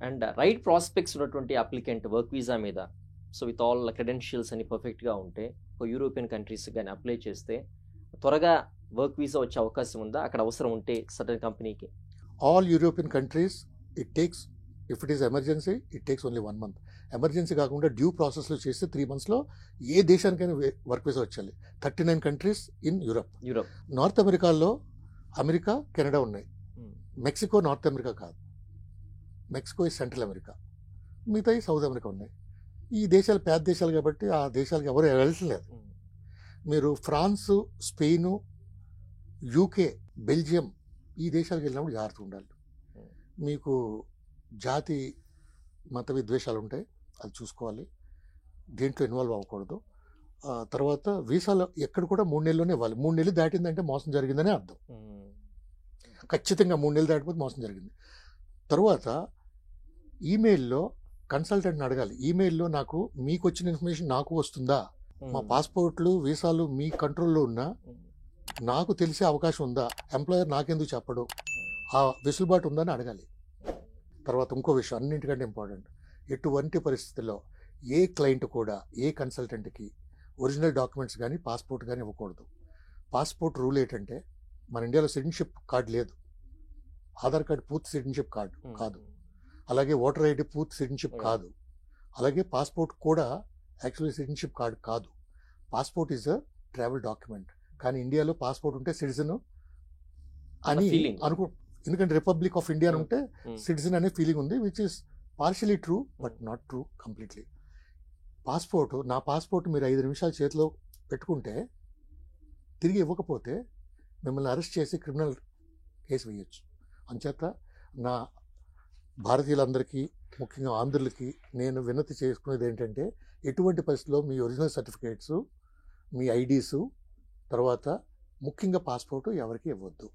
And right prospects ఉన్నటువంటి applicant work visa మీద so with all credentials అని పర్ఫెక్ట్గా ఉంటే ఒక యూరోపియన్ కంట్రీస్ కానీ అప్లై చేస్తే త్వరగా వర్క్ వీసా వచ్చే అవకాశం ఉందా అక్కడ అవసరం ఉంటే సర్టన్ కంపెనీకి? All European countries it takes, if it is emergency it takes only 1 month. Emergency కాకుండా డ్యూ ప్రాసెస్లో చేస్తే 3 monthsలో ఏ దేశానికైనా వర్క్ వీసా వచ్చాలి. 39 కంట్రీస్ ఇన్ యూరప్. నార్త్ అమెరికాలో అమెరికా, కెనడా ఉన్నాయి. మెక్సికో నార్త్ అమెరికా కాదు, మెక్సికో ఈ సెంట్రల్ అమెరికా, మిగతా సౌత్ అమెరికా ఉన్నాయి. ఈ దేశాలు పేద దేశాలు కాబట్టి ఆ దేశాలకు ఎవరు వెళ్ళట్లేదు. మీరు ఫ్రాన్సు, స్పెయిను, యూకే, బెల్జియం ఈ దేశాలకు వెళ్ళినప్పుడు జాగ్రత్త ఉండాలి. మీకు జాతి మత విద్వేషాలు ఉంటాయి, అది చూసుకోవాలి, దేంట్లో ఇన్వాల్వ్ అవ్వకూడదు. తర్వాత వీసాలో ఎక్కడ కూడా 3 నెలల్లోనే ఇవ్వాలి. 3 నెలలు దాటిందంటే మోసం జరిగిందనే అర్థం. ఖచ్చితంగా 3 నెలలు దాటిపోతే మోసం జరిగింది. తర్వాత ఈమెయిల్లో కన్సల్టెంట్ని అడగాలి, ఈమెయిల్లో నాకు మీకు వచ్చిన ఇన్ఫర్మేషన్ నాకు వస్తుందా, మా పాస్పోర్ట్లు వీసాలు మీ కంట్రోల్లో ఉన్నా నాకు తెలిసే అవకాశం ఉందా, ఎంప్లాయర్ నాకెందుకు చెప్పడు, ఆ వెసులుబాటు ఉందని అడగాలి. తర్వాత ఇంకో విషయం అన్నింటికంటే ఇంపార్టెంట్, ఎటువంటి పరిస్థితుల్లో ఏ క్లయింట్ కూడా ఏ కన్సల్టెంట్కి ఒరిజినల్ డాక్యుమెంట్స్ కానీ పాస్పోర్ట్ కానీ ఇవ్వకూడదు. పాస్పోర్ట్ రూల్ ఏంటంటే మన ఇండియాలో సిటిజన్షిప్ కార్డు లేదు, ఆధార్ కార్డు పూర్తి సిటిజన్షిప్ కార్డు కాదు, అలాగే ఓటర్ ఐడి పూర్తి సిటిజన్షిప్ కాదు, అలాగే పాస్పోర్ట్ కూడా యాక్చువల్లీ సిటిజన్షిప్ కార్డు కాదు. Passport is a travel document. కానీ ఇండియాలో పాస్పోర్ట్ ఉంటే సిటిజన్ అని అనుకో, ఎందుకంటే రిపబ్లిక్ ఆఫ్ ఇండియా ఉంటే సిటిజన్ అనే ఫీలింగ్ ఉంది, which is partially true but not true completely. Passport, నా పాస్పోర్ట్ మీరు 5 నిమిషాలు చేతిలో పెట్టుకుంటే తిరిగి ఇవ్వకపోతే మిమ్మల్ని అరెస్ట్ చేసి క్రిమినల్ కేసు వేయచ్చు. అంచేత నా భారతీయులందరికీ, ముఖ్యంగా ఆంధ్రులకి నేను వినతి చేసుకునేది ఏంటంటే, ఎటువంటి పరిస్థితుల్లో మీ ఒరిజినల్ సర్టిఫికేట్స్, మీ ఐడీసు, తర్వాత ముఖ్యంగా పాస్పోర్టు ఎవరికి ఇవ్వద్దు.